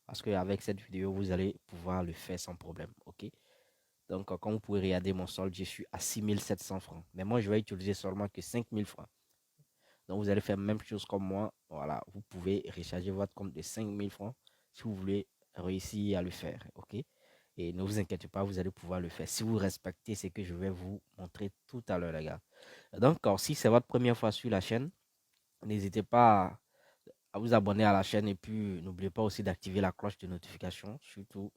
Parce qu'avec cette vidéo, vous allez pouvoir le faire sans problème. OK? Donc, comme vous pouvez regarder mon solde, je suis à 6 700 francs. Mais moi, je vais utiliser seulement que 5 000 francs. Donc, vous allez faire la même chose comme moi. Voilà, vous pouvez recharger votre compte de 5 000 francs si vous voulez réussir à le faire. OK? Et ne vous inquiétez pas, vous allez pouvoir le faire si vous respectez ce que je vais vous montrer tout à l'heure, les gars. Donc, si c'est votre première fois sur la chaîne, n'hésitez pas à vous abonner à la chaîne et puis n'oubliez pas aussi d'activer la cloche de notification, surtout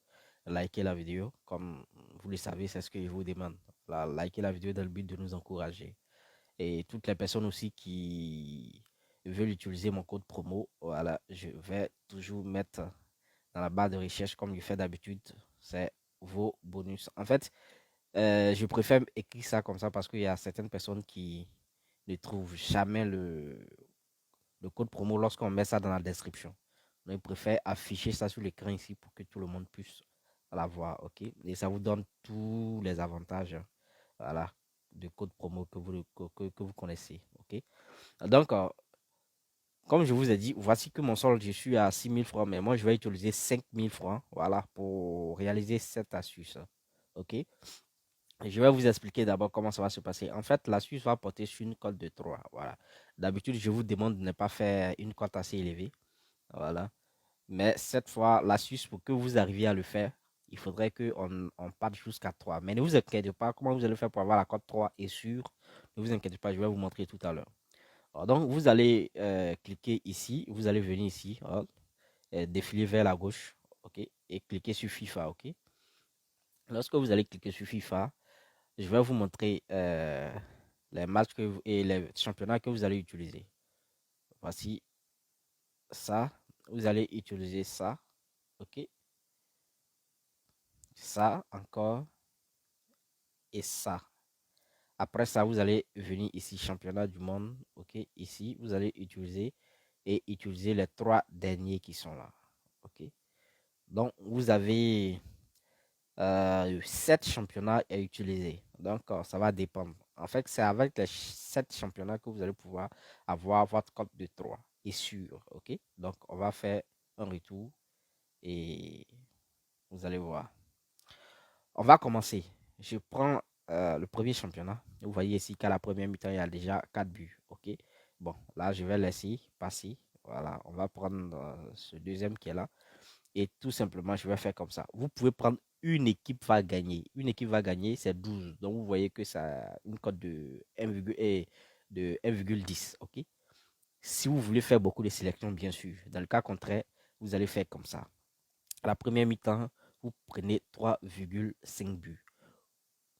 liker la vidéo, comme vous le savez, c'est ce que je vous demande. Liker la vidéo dans le but de nous encourager. Et toutes les personnes aussi qui veulent utiliser mon code promo, voilà, je vais toujours mettre dans la barre de recherche comme je fais d'habitude, c'est vos bonus. En fait, je préfère écrire ça comme ça parce qu'il y a certaines personnes qui ne trouvent jamais le code promo lorsqu'on met ça dans la description. Donc, je préfère afficher ça sur l'écran ici pour que tout le monde puisse la voir, ok? Et ça vous donne tous les avantages, voilà, de code promo que vous connaissez, ok? Donc, comme je vous ai dit, voici que mon solde, je suis à 6 000 francs, mais moi, je vais utiliser 5 000 francs, voilà, pour réaliser cette astuce, ok? Je vais vous expliquer d'abord comment ça va se passer. En fait, l'astuce va porter sur une cote de 3. Voilà. D'habitude, je vous demande de ne pas faire une cote assez élevée. Voilà. Mais cette fois, l'astuce, pour que vous arriviez à le faire, il faudrait qu'on parte jusqu'à 3. Mais ne vous inquiétez pas, comment vous allez faire pour avoir la cote 3 est sûr. Ne vous inquiétez pas, je vais vous montrer tout à l'heure. Donc, vous allez cliquer ici, vous allez venir ici, défiler vers la gauche, ok, et cliquer sur FIFA, ok. Lorsque vous allez cliquer sur FIFA, je vais vous montrer les matchs et les championnats que vous allez utiliser. Voici ça. Vous allez utiliser ça. OK. Ça encore. Et ça. Après ça, vous allez venir ici, championnat du monde. OK. Ici, vous allez utiliser les 3 derniers qui sont là. OK. Donc, vous avez 7 championnats à utiliser. Donc, ça va dépendre. En fait, c'est avec les 7 championnats que vous allez pouvoir avoir votre cote de 3 et sûr. OK? Donc, on va faire un retour et vous allez voir. On va commencer. Je prends le premier championnat. Vous voyez ici qu'à la première mi-temps, il y a déjà 4 buts. OK? Bon, là, je vais laisser passer. Voilà, on va prendre ce deuxième qui est là. Et tout simplement, je vais faire comme ça. Vous pouvez prendre une équipe va gagner. Une équipe va gagner, c'est 12. Donc, vous voyez que ça a une cote de 1,10. OK? Si vous voulez faire beaucoup de sélections, bien sûr. Dans le cas contraire, vous allez faire comme ça. À la première mi-temps, vous prenez 3,5 buts.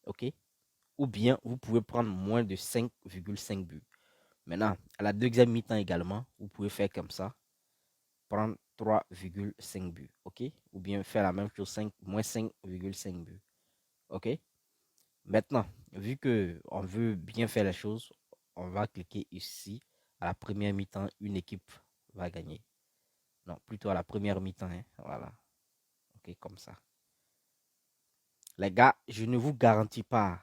OK? Ou bien, vous pouvez prendre moins de 5,5 buts. Maintenant, à la deuxième mi-temps également, vous pouvez faire comme ça. Prendre 3,5 buts. OK? Ou bien faire la même chose, moins 5,5 buts. OK? Maintenant, vu que on veut bien faire les choses, on va cliquer ici. À la première mi-temps, une équipe va gagner. Non, plutôt à la première mi-temps. Hein. Voilà. OK, comme ça. Les gars, je ne vous garantis pas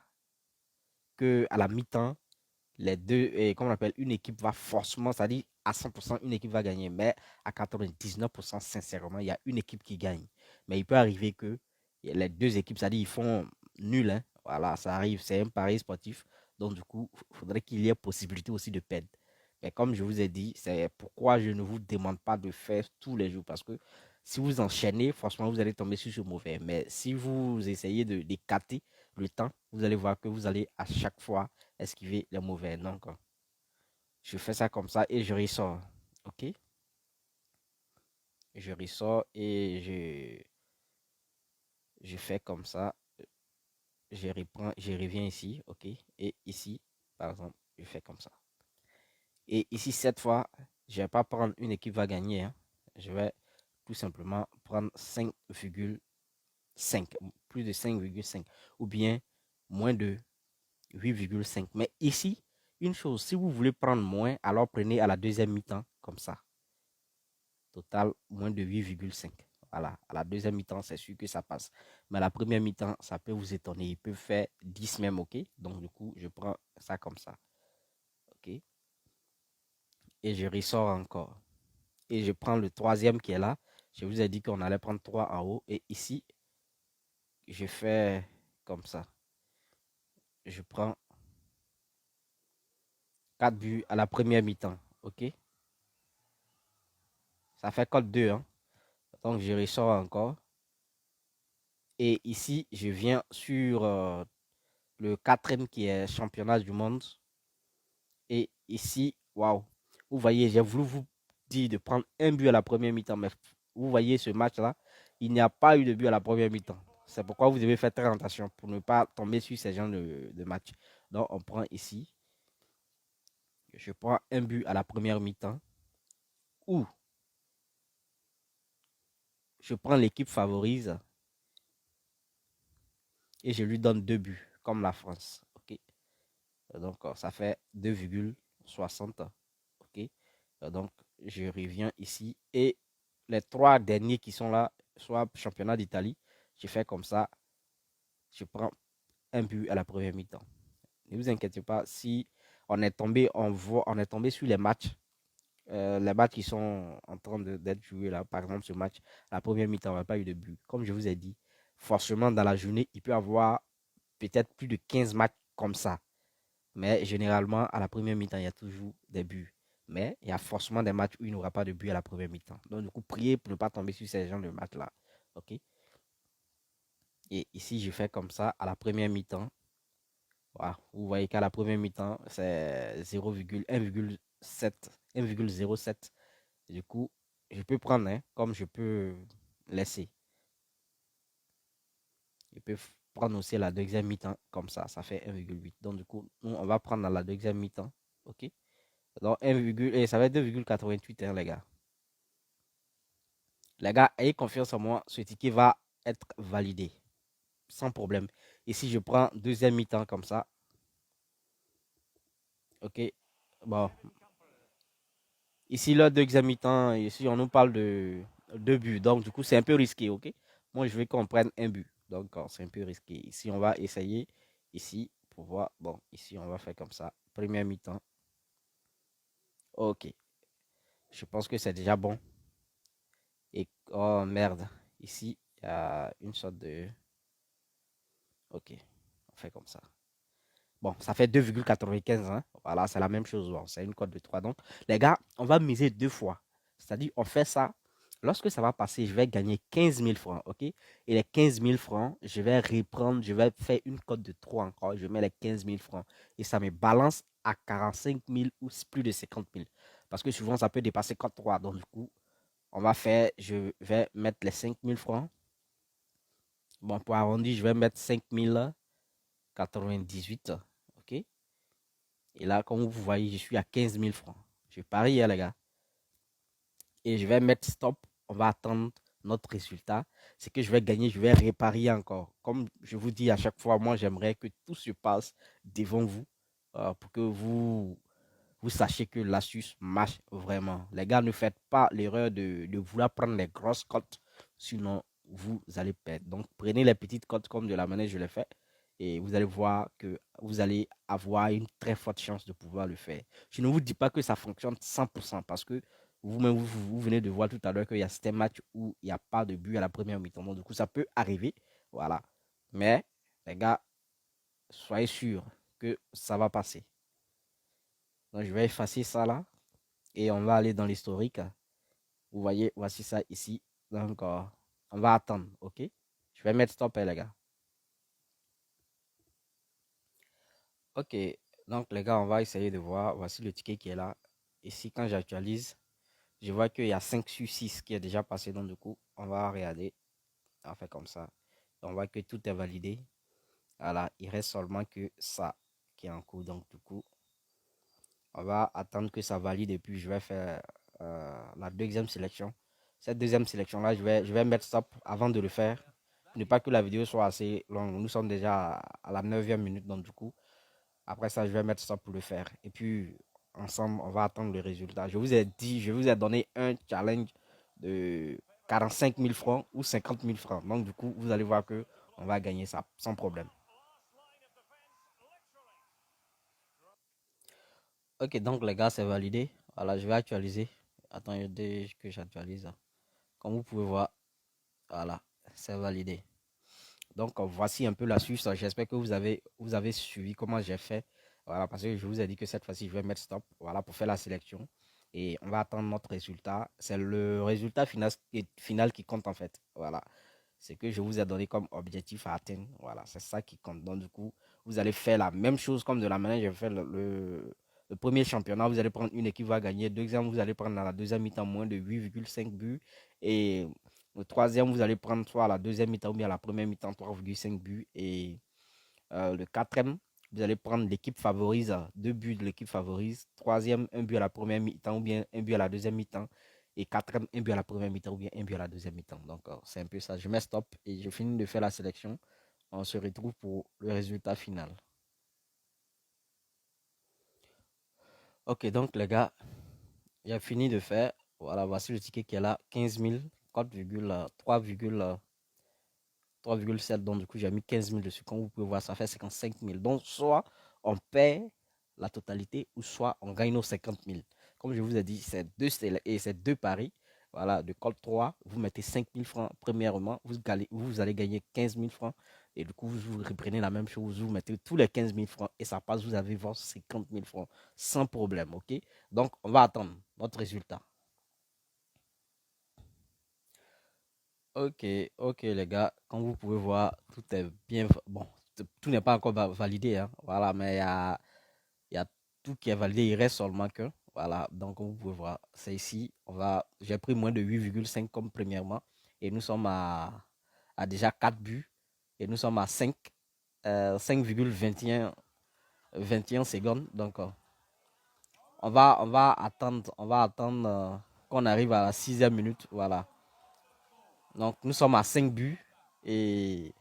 que à la mi-temps, les deux, comme on appelle, une équipe va forcément, c'est-à-dire à 100%, une équipe va gagner. Mais à 99%, sincèrement, il y a une équipe qui gagne. Mais il peut arriver que les deux équipes, c'est-à-dire ils font nul. Hein. Voilà, ça arrive, c'est un pari sportif. Donc, du coup, il faudrait qu'il y ait possibilité aussi de perdre. Mais comme je vous ai dit, c'est pourquoi je ne vous demande pas de faire tous les jours. Parce que si vous enchaînez, franchement, vous allez tomber sur ce mauvais. Mais si vous essayez d'écarter le temps, vous allez voir que vous allez à chaque fois esquiver les mauvais. Donc, je fais ça comme ça et je ressors. OK? Je ressors et je fais comme ça. Je reprends, je reviens ici. OK? Et ici, par exemple, je fais comme ça. Et ici, cette fois, je ne vais pas prendre une équipe va gagner. Hein. Je vais tout simplement prendre 5,5. Plus de 5,5. Ou bien moins de 8,5. Mais ici, une chose, si vous voulez prendre moins, alors prenez à la deuxième mi-temps comme ça. Total, moins de 8,5. Voilà, à la deuxième mi-temps, c'est sûr que ça passe. Mais à la première mi-temps, ça peut vous étonner. Il peut faire 10 même, ok? Donc, du coup, je prends ça comme ça. Ok? Et je ressors encore. Et je prends le troisième qui est là. Je vous ai dit qu'on allait prendre 3 en haut. Et ici, je fais comme ça. Je prends 4 buts à la première mi-temps. OK? Ça fait code 2. Hein? Donc, je ressors encore. Et ici, je viens sur le quatrième qui est championnat du monde. Et ici, waouh. Vous voyez, j'ai voulu vous dire de prendre un but à la première mi-temps. Mais vous voyez ce match-là, il n'y a pas eu de but à la première mi-temps. C'est pourquoi vous devez faire très attention pour ne pas tomber sur ces genres de matchs. Donc, on prend ici. Je prends un but à la première mi-temps. Ou je prends l'équipe favorise et je lui donne 2 buts, comme la France. OK? Donc, ça fait 2,60. OK? Donc, je reviens ici. Et les 3 derniers qui sont là, soit championnat d'Italie, je fais comme ça. Je prends un but à la première mi-temps. Ne vous inquiétez pas, si on est tombé, on est tombé sur les matchs qui sont en train d'être joués là, par exemple ce match, la première mi-temps, on n'a pas eu de but. Comme je vous ai dit, forcément dans la journée, il peut y avoir peut-être plus de 15 matchs comme ça. Mais généralement, à la première mi-temps, il y a toujours des buts. Mais il y a forcément des matchs où il n'y aura pas de but à la première mi-temps. Donc, du coup, priez pour ne pas tomber sur ces genres de matchs-là. OK? Et ici, je fais comme ça à la première mi-temps. Voilà. Vous voyez qu'à la première mi-temps, c'est 0,1,7, 1,07. Du coup, je peux prendre, hein, comme je peux laisser. Je peux prendre aussi la deuxième mi-temps comme ça fait 1,8. Donc, du coup, nous, on va prendre la deuxième mi-temps. OK? Donc, 1, et ça va être 2,88, hein, les gars. Les gars, ayez confiance en moi, ce ticket va être validé sans problème. Ici, je prends deuxième mi-temps comme ça. OK. Bon, ici, le deuxième mi-temps, ici, on nous parle de 2 buts. Donc, du coup, c'est un peu risqué, OK? Moi, je veux qu'on prenne un but. Donc, c'est un peu risqué. Ici, on va essayer, ici, pour voir. Bon, ici, on va faire comme ça. Première mi-temps. OK. Je pense que c'est déjà bon. Et, oh, merde. Ici, il y a une sorte de... OK. On fait comme ça. Bon, ça fait 2,95. Hein. Voilà, c'est la même chose. Bon, c'est une cote de 3. Donc, les gars, on va miser 2 fois. C'est-à-dire, on fait ça. Lorsque ça va passer, je vais gagner 15 000 francs. OK? Et les 15 000 francs, je vais reprendre. Je vais faire une cote de 3 encore. Je mets les 15 000 francs. Et ça me balance à 45 000 ou plus de 50 000. Parce que souvent, ça peut dépasser cote 3. Donc, du coup, on va faire. Je vais mettre les 5 000 francs. Bon, pour arrondir, je vais mettre 5 098. OK? Et là, comme vous voyez, je suis à 15 000 francs. Je parie, hein, les gars. Et je vais mettre stop. On va attendre notre résultat. C'est que je vais gagner, je vais réparer encore. Comme je vous dis à chaque fois, moi, j'aimerais que tout se passe devant vous pour que vous sachiez que l'astuce marche vraiment. Les gars, ne faites pas l'erreur de vouloir prendre les grosses cotes, sinon vous allez perdre. Donc, prenez les petites cotes comme de la manière que je l'ai fait et vous allez voir que vous allez avoir une très forte chance de pouvoir le faire. Je ne vous dis pas que ça fonctionne 100% parce que vous-même, vous venez de voir tout à l'heure qu'il y a certains matchs où il n'y a pas de but à la première mi-temps. Donc, du coup, ça peut arriver. Voilà. Mais, les gars, soyez sûrs que ça va passer. Donc, je vais effacer ça là et on va aller dans l'historique. Vous voyez, voici ça ici. Donc, on va attendre, OK? Je vais mettre stop, les gars. OK, donc les gars, on va essayer de voir. Voici le ticket qui est là. Ici, quand j'actualise, je vois qu'il y a 5 sur 6 qui est déjà passé. Donc, du coup, on va regarder. On fait comme ça. On voit que tout est validé. Voilà, il reste seulement que ça qui est en cours. Donc, du coup, on va attendre que ça valide et puis je vais faire la deuxième sélection. Cette deuxième sélection-là, je vais mettre stop avant de le faire. Ne pas que la vidéo soit assez longue. Nous sommes déjà à la 9e minute, donc du coup, après ça, je vais mettre stop pour le faire. Et puis, ensemble, on va attendre le résultat. Je vous ai dit, je vous ai donné un challenge de 45 000 francs ou 50 000 francs. Donc du coup, vous allez voir que on va gagner ça sans problème. Ok, donc les gars, c'est validé. Voilà, je vais actualiser. Attendez que j'actualise. Comme vous pouvez voir, voilà, c'est validé. Donc, voici un peu l'astuce. J'espère que vous avez suivi comment j'ai fait. Voilà, parce que je vous ai dit que cette fois-ci, je vais mettre stop. Voilà, pour faire la sélection. Et on va attendre notre résultat. C'est le résultat final qui compte en fait. Voilà. C'est que je vous ai donné comme objectif à atteindre. Voilà, c'est ça qui compte. Donc, du coup, vous allez faire la même chose comme de la manière dont j'ai fait le premier championnat. Vous allez prendre une équipe qui va gagner. Deuxième, vous allez prendre dans la deuxième mi-temps moins de 8,5 buts. Et le troisième, vous allez prendre soit à la deuxième mi-temps ou bien à la première mi-temps 3,5 buts. Et le quatrième, vous allez prendre l'équipe favorise, 2 buts de l'équipe favorise. Troisième, un but à la première mi-temps ou bien un but à la deuxième mi-temps. Et quatrième, un but à la première mi-temps ou bien un but à la deuxième mi-temps. Donc, c'est un peu ça. Je mets stop et je finis de faire la sélection. On se retrouve pour le résultat final. Ok, donc les gars, j'ai fini de faire. Voilà, voici le ticket qui est là. 15 000, 3,7. Donc, du coup, j'ai mis 15 000 dessus. Comme vous pouvez voir, ça fait 55 000. Donc, soit on perd la totalité ou soit on gagne nos 50 000. Comme je vous ai dit, c'est deux paris. Voilà, de code 3, vous mettez 5 000 francs premièrement. Vous allez gagner 15 000 francs. Et du coup, vous reprenez la même chose. Vous mettez tous les 15 000 francs et ça passe. Vous avez vos 50 000 francs sans problème. OK? Donc, on va attendre notre résultat. Ok, ok les gars, comme vous pouvez voir, tout est bien. Bon, tout n'est pas encore validé, hein, voilà, mais il y a tout qui est validé, il reste seulement que. Voilà, donc comme vous pouvez voir, c'est ici. J'ai pris moins de 8,5 comme premièrement. Et nous sommes à déjà 4 buts. Et nous sommes à 5,21 secondes. Donc on va attendre qu'on arrive à la 6e minute. Voilà. Donc nous sommes à 5 buts. Et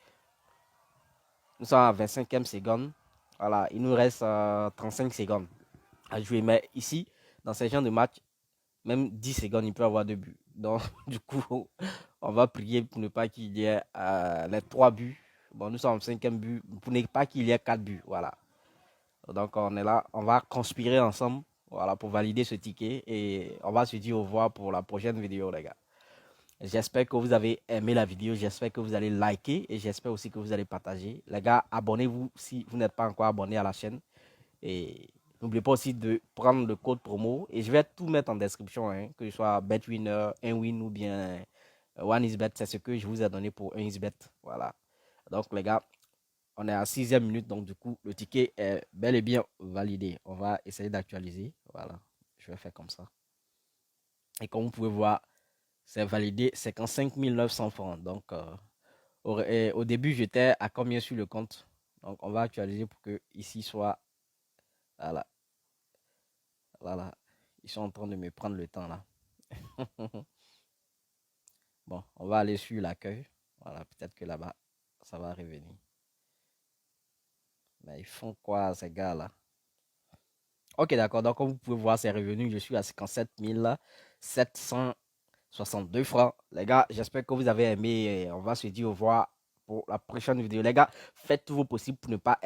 nous sommes à 25e seconde. Voilà, il nous reste 35 secondes à jouer. Mais ici, dans ces genres de match, même 10 secondes, il peut y avoir 2 buts. Donc, du coup, on va prier pour ne pas qu'il y ait les 3 buts. Bon, nous sommes au 5e but, pour ne pas qu'il y ait 4 buts. Voilà. Donc, on est là, on va conspirer ensemble, voilà, pour valider ce ticket. Et on va se dire au revoir pour la prochaine vidéo, les gars. J'espère que vous avez aimé la vidéo. J'espère que vous allez liker et j'espère aussi que vous allez partager. Les gars, abonnez-vous si vous n'êtes pas encore abonné à la chaîne. Et n'oubliez pas aussi de prendre le code promo. Et je vais tout mettre en description, hein, que ce soit BetWinner, 1win ou bien 1xBet. C'est ce que je vous ai donné pour 1xBet. Voilà. Donc, les gars, on est à 6e minute. Donc, du coup, le ticket est bel et bien validé. On va essayer d'actualiser. Voilà. Je vais faire comme ça. Et comme vous pouvez voir, c'est validé 55 900 francs. Donc, au début, j'étais à combien sur le compte? Donc, on va actualiser pour que ici soit. Voilà. Voilà. Ils sont en train de me prendre le temps là. Bon, on va aller sur l'accueil. Voilà, peut-être que là-bas, ça va revenir. Mais ils font quoi ces gars-là? Ok, d'accord. Donc, comme vous pouvez voir, c'est revenu. Je suis à 57 762 francs. Les gars, j'espère que vous avez aimé. On va se dire au revoir pour la prochaine vidéo. Les gars, faites tout vos possible pour ne pas